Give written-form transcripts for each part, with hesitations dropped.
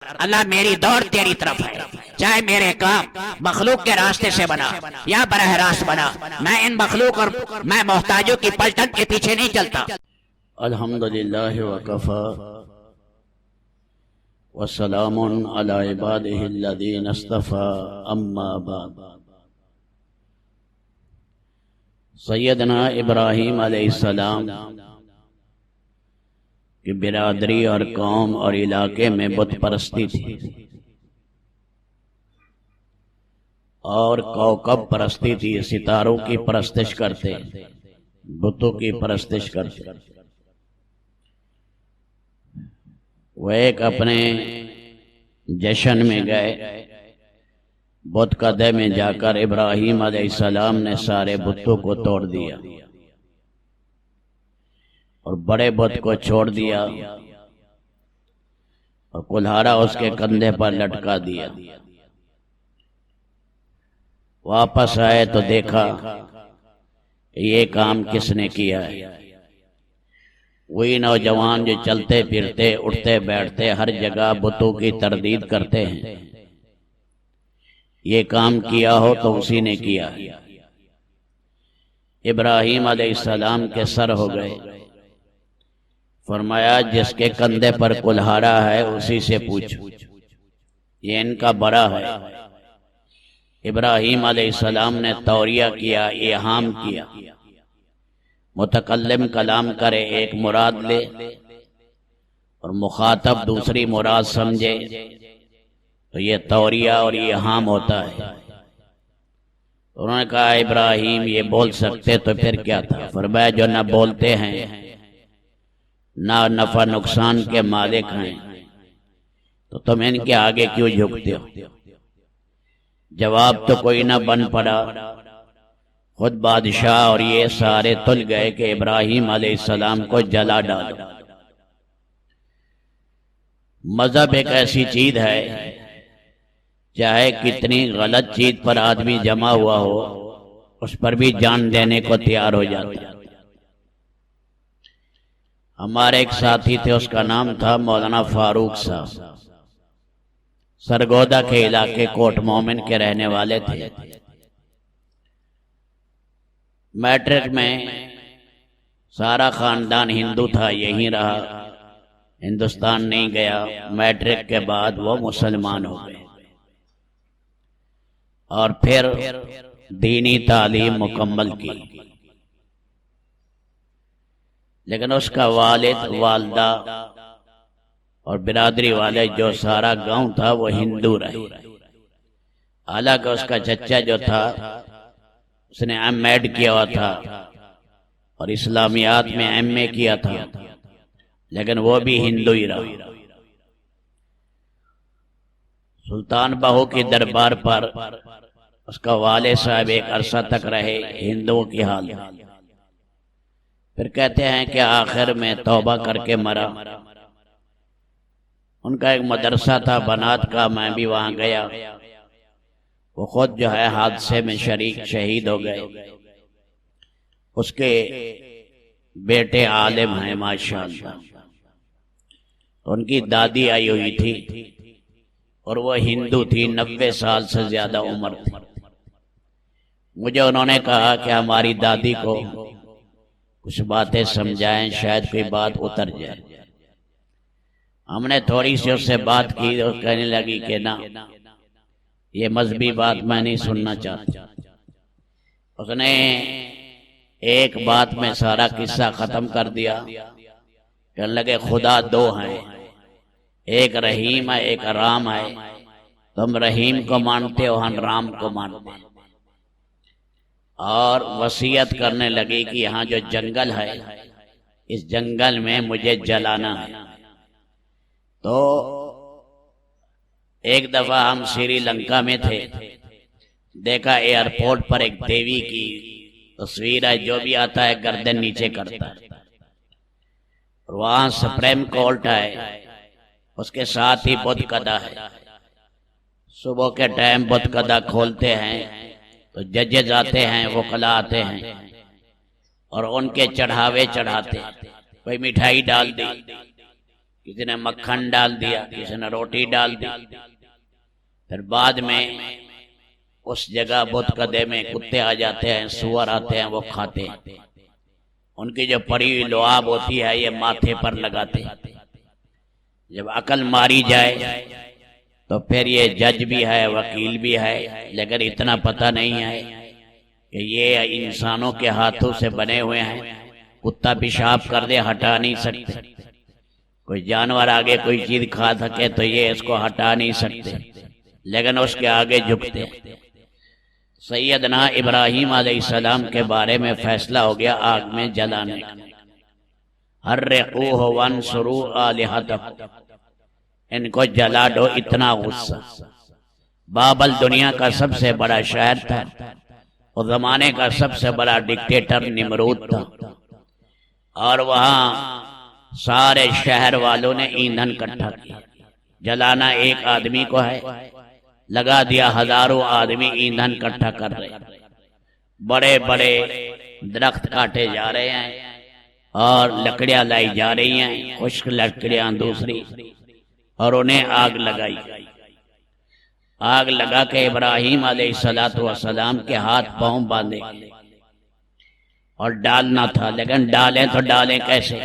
اللہ میری دوڑ تیری طرف ہے، چاہے میرے کام مخلوق کے راستے سے بنا یا براہ راست بنا، میں ان مخلوق اور میں محتاجوں کی پلٹن کے پیچھے نہیں چلتا۔ الحمدللہ وکفا وسلام علی عبادہ الذین اصطفی، اما بعد۔ سیدنا ابراہیم علیہ السلام کی برادری اور قوم اور علاقے میں بت پرستی تھی اور کوكب پرستی تھی، ستاروں کی پرستش کرتے، بتوں کی پرستش کرتے۔ وہ ایک اپنے جشن میں گئے، بت قدے میں جا کر ابراہیم علیہ السلام نے سارے بتوں کو توڑ دیا اور بڑے بت کو چھوڑ دیا اور کلہاڑا اس کے کندھے پر لٹکا دیا۔ واپس آئے تو دیکھا کہ یہ کام کس نے کیا ہے۔ وہی نوجوان جو چلتے پھرتے اٹھتے بیٹھتے ہر جگہ بتوں کی تردید کرتے ہیں، یہ کام کیا ہو تو اسی نے کیا۔ ابراہیم علیہ السلام کے سر ہو گئے، فرمایا جس کے کندھے پر کلہاڑا ہے اسی سے پوچھو، یہ ان کا بڑا ہے۔ ابراہیم علیہ السلام نے توریہ کیا، ایہام کیا، متکلم کلام کرے ایک مراد لے اور مخاطب دوسری مراد سمجھے تو یہ توریہ اور ایہام ہوتا ہے۔ انہوں نے کہا ابراہیم یہ بول سکتے تو پھر کیا تھا؟ فرمایا جو نہ بولتے ہیں نہ نفع نقصان کے مالک ہیں تو تم ان کے آگے کیوں جھکتے ہو؟ جواب تو کوئی نہ بن پڑا، خود بادشاہ اور یہ سارے تل گئے کہ ابراہیم علیہ السلام کو جلا ڈالو۔ مذہب ایک ایسی چیز ہے، چاہے کتنی غلط چیز پر آدمی جمع ہوا ہو اس پر بھی جان دینے کو تیار ہو جاتا ہے۔ ہمارے ایک ساتھی تھے، اس کا نام تھا مولانا فاروق صاحب، سرگودا کے علاقے کوٹ مومن کے رہنے والے تھے۔ میٹرک میں سارا خاندان ہندو تھا، یہیں رہا، ہندوستان نہیں گیا۔ میٹرک کے بعد وہ مسلمان ہو گئے اور پھر دینی تعلیم مکمل کی، لیکن اس کا والد والدہ اور برادری والے جو سارا گاؤں تھا وہ ہندو رہے۔ حالانکہ اس کا چچا جو تھا اس نے ایم ایڈ کیا ہوا تھا اور اسلامیات میں ایم اے کیا تھا، لیکن وہ بھی ہندو ہی رہا۔ سلطان بہو کی دربار پر اس کا والد صاحب ایک عرصہ تک رہے ہندوؤں کی حال، پھر کہتے ہیں کہ آخر میں توبہ کر کے مرا۔ ان کا ایک مدرسہ تھا بنات کا، میں بھی وہاں گیا۔ وہ خود جو ہے حادثے میں شہید ہو گئے۔ اس کے بیٹے عالم ہیں ماشاءاللہ۔ ان کی دادی آئی ہوئی تھی اور وہ ہندو تھی، 90 سال سے زیادہ عمر تھی۔ مجھے انہوں نے کہا کہ ہماری دادی کو کچھ باتیں سمجھائیں، شاید کوئی بات اتر جائے۔ ہم نے تھوڑی سی اس سے بات کی اور کہنے لگی کہ نہ، یہ مذہبی بات میں نہیں سننا چاہتا۔ اس نے ایک بات میں سارا قصہ ختم کر دیا، کہنے لگے خدا دو ہیں، ایک رحیم ہے ایک رام ہے، تم رحیم کو مانتے ہو، ہم رام کو مانتے ہیں۔ اور وصیت کرنے لگی کہ یہاں جو جنگل ہے اس جنگل میں مجھے جلانا ہے۔ تو ایک دفعہ ہم سری لنکا میں تھے، دیکھا ایئرپورٹ پر ایک دیوی کی تصویر ہے، جو بھی آتا ہے گردن نیچے کرتا ہے، اور وہاں سپریم کورٹ ہے، اس کے ساتھ ہی بت قدا ہے۔ صبح کے ٹائم بت قدا کھولتے ہیں تو ججز آتے ہیں، وکلا آتے ہیں اور ان کے چڑھاوے چڑھاتے ہیں۔ کوئی مٹھائی ڈال دی، کسی نے مکھن ڈال دیا، کسی نے روٹی ڈال دی، پھر بعد میں اس جگہ بت کدے میں کتے آ جاتے ہیں، سور آتے ہیں، وہ کھاتے ہیں۔ ان کی جو پڑی ہوئی لعاب ہوتی ہے یہ ماتھے پر لگاتے ہیں۔ جب عقل ماری جائے تو پھر یہ جج بھی ہے، وکیل بھی ہے، لیکن اتنا پتہ نہیں ہے کہ یہ انسانوں کے ہاتھوں سے بنے ہوئے ہیں۔ کتا پیشاب کر دے ہٹا نہیں سکتے، کوئی جانور آگے کوئی چیز کھا سکے تو یہ اس کو ہٹا نہیں سکتے، لیکن اس کے آگے جھکتے۔ سیدنا ابراہیم علیہ السلام کے بارے میں فیصلہ ہو گیا آگ میں جلانے کا۔ حرقوہ وانصروا آلہتکم، ان کو جلا دو، اتنا غصہ۔ بابل دنیا کا سب سے بڑا شہر تھا، اور زمانے کا سب سے بڑا ڈکٹیٹر نمرود تھا، اور وہاں سارے شہر والوں نے ایندھن اکٹھا کیا۔ جلانا ایک آدمی کو ہے، لگا دیا ہزاروں آدمی ایندھن اکٹھا کر رہے، بڑے بڑے درخت کاٹے جا رہے ہیں اور لکڑیاں لائی جا رہی ہیں، خشک لکڑیاں دوسری، اور انہیں آگ لگائی۔ آگ لگا کے ابراہیم علیہ السلام کے ہاتھ پاؤں باندھے، اور ڈالنا تھا، لیکن ڈالیں تو ڈالیں کیسے؟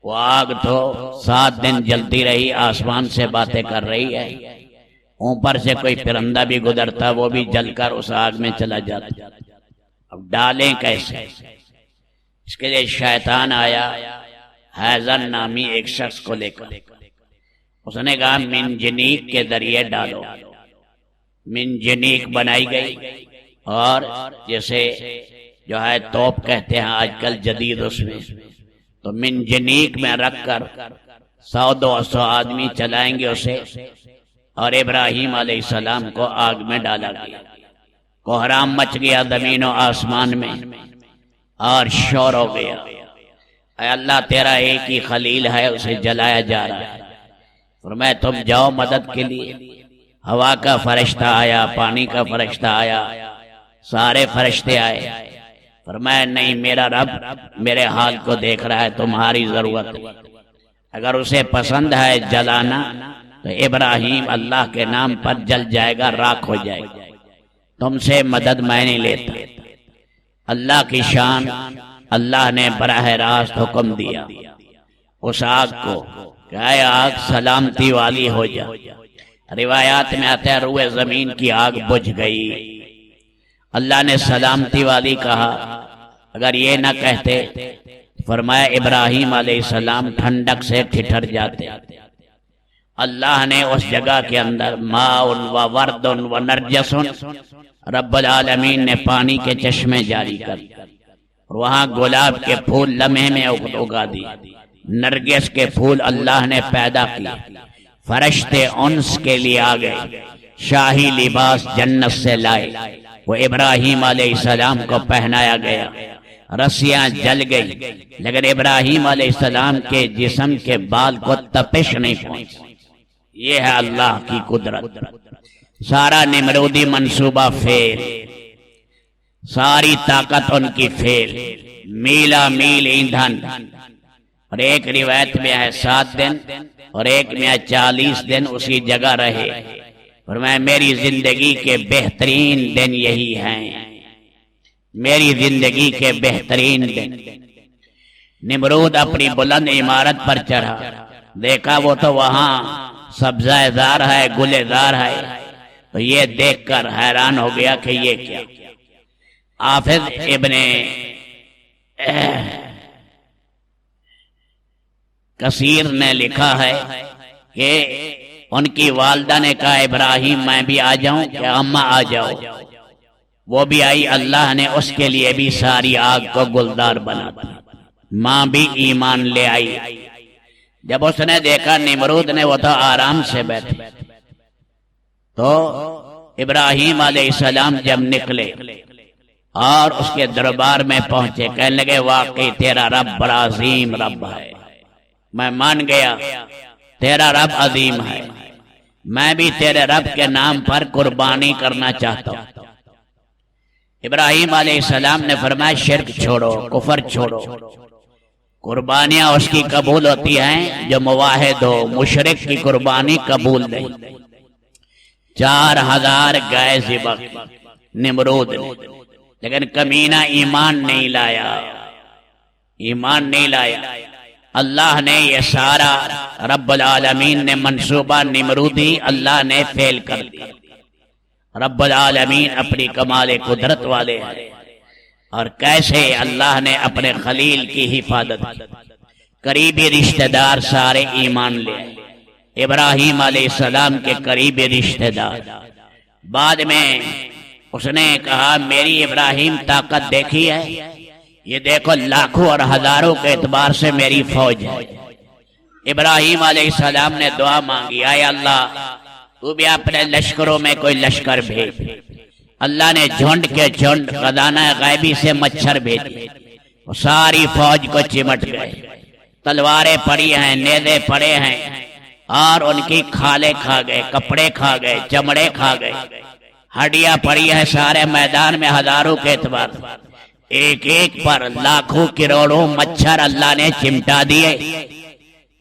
وہ آگ تو 7 دن جلتی رہی، آسمان سے باتیں کر رہی ہے، اوپر سے کوئی پرندہ بھی گزرتا وہ بھی جل کر اس آگ میں چلا جاتا۔ اب ڈالیں کیسے؟ اس کے لیے شیطان آیا، حیزر نامی ایک شخص کو لے کر، اس نے کہا منجنیق کے ذریعے ڈالو۔ منجنیق بنائی گئی، اور جیسے جو ہے توپ کہتے ہیں آج کل جدید، اس میں تو منجنیق میں رکھ کر 100-200 آدمی چلائیں گے اسے، اور ابراہیم علیہ السلام کو آگ میں ڈالا گیا۔ کوہرام مچ گیا زمین و آسمان میں، اور شور ہو گیا، اے اللہ تیرا ایک ہی خلیل ہے، اسے جلایا جا رہا ہے۔ فرمایا تم جاؤ مدد کے لیے۔ ہوا کا فرشتہ آیا، پانی کا فرشتہ آیا، سارے فرشتے آئے۔ فرمایا نہیں، میرا رب میرے حال کو دیکھ رہا ہے، تمہاری ضرورت ہے، اگر اسے پسند ہے جلانا تو ابراہیم اللہ کے نام پر جل جائے گا، راکھ ہو جائے گا، تم سے مدد میں نہیں لیتا۔ اللہ کی شان، اللہ نے براہ راست حکم دیا اس آگ کو کہ اے آگ سلامتی والی ہو جا۔ روایات میں آتا ہے روئے زمین کی آگ بجھ گئی، اللہ نے سلامتی والی کہا۔ اگر یہ نہ کہتے، فرمایا ابراہیم علیہ السلام ٹھنڈک سے ٹھٹر جاتے۔ اللہ نے اس جگہ کے اندر ماء و ورد و نرجس، رب العالمین نے پانی کے چشمے جاری کر، اور وہاں گلاب کے پھول لمحے میں اگا دی، نرگس کے پھول اللہ نے پیدا کیا، فرشتے انس کے لیے آ گئے، شاہی لباس جنت سے لائے، وہ ابراہیم علیہ السلام کو پہنایا گیا، رسیاں جل گئی، لیکن ابراہیم علیہ السلام کے جسم کے بال کو تپش نہیں پہنچی۔ یہ ہے اللہ کی قدرت۔ سارا نمرودی منصوبہ فیل، ساری طاقت ان کی فیل، میلا میل ایندھن، اور ایک روایت میں ہے 7 دن اور ایک میں ہے 40 دن اسی جگہ رہے۔ فرمایا میری زندگی کے بہترین دن یہی ہیں، میری زندگی کے بہترین دن۔ نمرود اپنی بلند عمارت پر چڑھا، دیکھا وہ تو وہاں سبزہ زار ہے، گلے زار ہے، تو یہ دیکھ کر حیران ہو گیا کہ یہ کیا۔ حافظ ابن کثیر نے لکھا ہے کہ ان کی والدہ نے کہا ابراہیم میں بھی آ جاؤں کہ اماں آ جاؤ، وہ بھی آئی، اللہ نے اس کے لیے بھی ساری آگ کو گلدار بنا دی، ماں بھی ایمان لے آئی۔ جب اس نے دیکھا نمرود نے، وہ تو آرام سے بیٹھے، تو ابراہیم علیہ السلام جب نکلے اور اس کے دربار میں پہنچے، کہنے لگے واقعی تیرا رب بڑا عظیم رب ہے، میں مان گیا تیرا رب عظیم ہے، میں بھی تیرے رب کے نام پر قربانی کرنا چاہتا ہوں۔ ابراہیم علیہ السلام نے فرمایا شرک چھوڑو، کفر چھوڑو، قربانیاں اس کی قبول ہوتی ہیں جو موحد ہو، مشرک کی قربانی قبول نہیں۔ 4000 گائے ذبح کی نمرود نے، لیکن کمینہ ایمان نہیں لایا، ایمان نہیں لایا۔ اللہ نے یہ سارا رب العالمین نے منصوبہ نمرودی اللہ نے فیل کر دیا۔ رب العالمین اپنی کمال قدرت والے ہیں، اور کیسے اللہ نے اپنے خلیل کی حفاظت کی۔ قریبی رشتہ دار سارے ایمان لے، ابراہیم علیہ السلام کے قریبی رشتہ دار۔ بعد میں اس نے کہا میری ابراہیم طاقت دیکھی ہے، یہ دیکھو لاکھوں اور ہزاروں کے اعتبار سے میری فوج ہے۔ ابراہیم علیہ السلام نے دعا مانگی، اے اللہ تو بھی اپنے لشکروں میں کوئی لشکر بھیج۔ اللہ نے جھنڈ کے جھنڈ خزانہ غیبی سے مچھر بھیجے، وہ ساری فوج کو چمٹ گئے۔ تلواریں پڑی ہیں، نیزے پڑے ہیں، اور ان کی کھالیں کھا گئے، کپڑے کھا گئے، چمڑے کھا گئے، ہڈیاں پڑی ہیں سارے میدان میں ہزاروں کے اعتبار سے۔ ایک ایک پر لاکھوں کروڑوں مچھر اللہ نے چمٹا دیے۔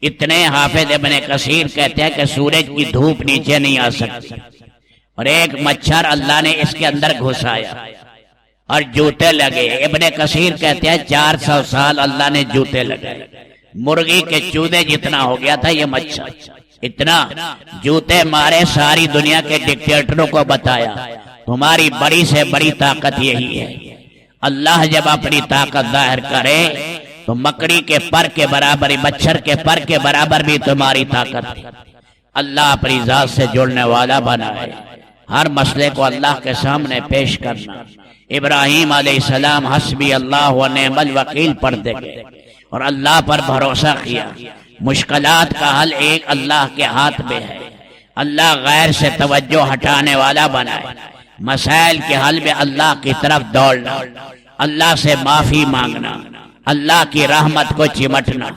اتنے حافظ ابن کثیر کہتے ہیں کہ سورج کی دھوپ نیچے نہیں آ سکتی، اور ایک مچھر اللہ نے اس کے اندر گھسایا اور جوتے لگے۔ ابن کثیر کہتے ہیں 400 سال اللہ نے جوتے لگائے، مرغی کے چودے جتنا ہو گیا تھا یہ مچھر، اتنا جوتے مارے۔ ساری دنیا کے ڈکٹیٹروں کو بتایا تمہاری بڑی سے بڑی طاقت یہی ہے۔ اللہ جب اپنی طاقت ظاہر کرے تو مکڑی کے پر کے برابر، مچھر کے پر کے برابر بھی تمہاری طاقت ہے۔ اللہ اپنی ذات سے جڑنے والا بنا ہے، ہر مسئلے کو اللہ کے سامنے پیش کرنا۔ ابراہیم علیہ السلام حسبی اللہ و نعم الوکیل پڑھتے گئے اور اللہ پر بھروسہ کیا۔ مشکلات کا حل ایک اللہ کے ہاتھ میں ہے۔ اللہ غیر سے توجہ ہٹانے والا بنائے، مسائل کے حل میں اللہ کی طرف دوڑنا، اللہ سے معافی مانگنا، اللہ کی رحمت کو چمٹنا۔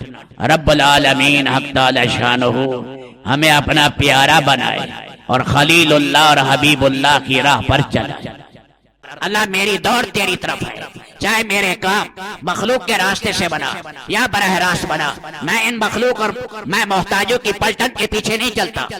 رب العالمین حق تعالی شانہ ہمیں اپنا پیارا بنائے اور خلیل اللہ اور حبیب اللہ کی راہ پر چلائے۔ اللہ میری دوڑ تیری طرف ہے، چاہے میرے کام مخلوق کے راستے سے بنا یا براہ راست بنا، میں ان مخلوق اور میں محتاجوں کی پلٹن کے پیچھے نہیں چلتا۔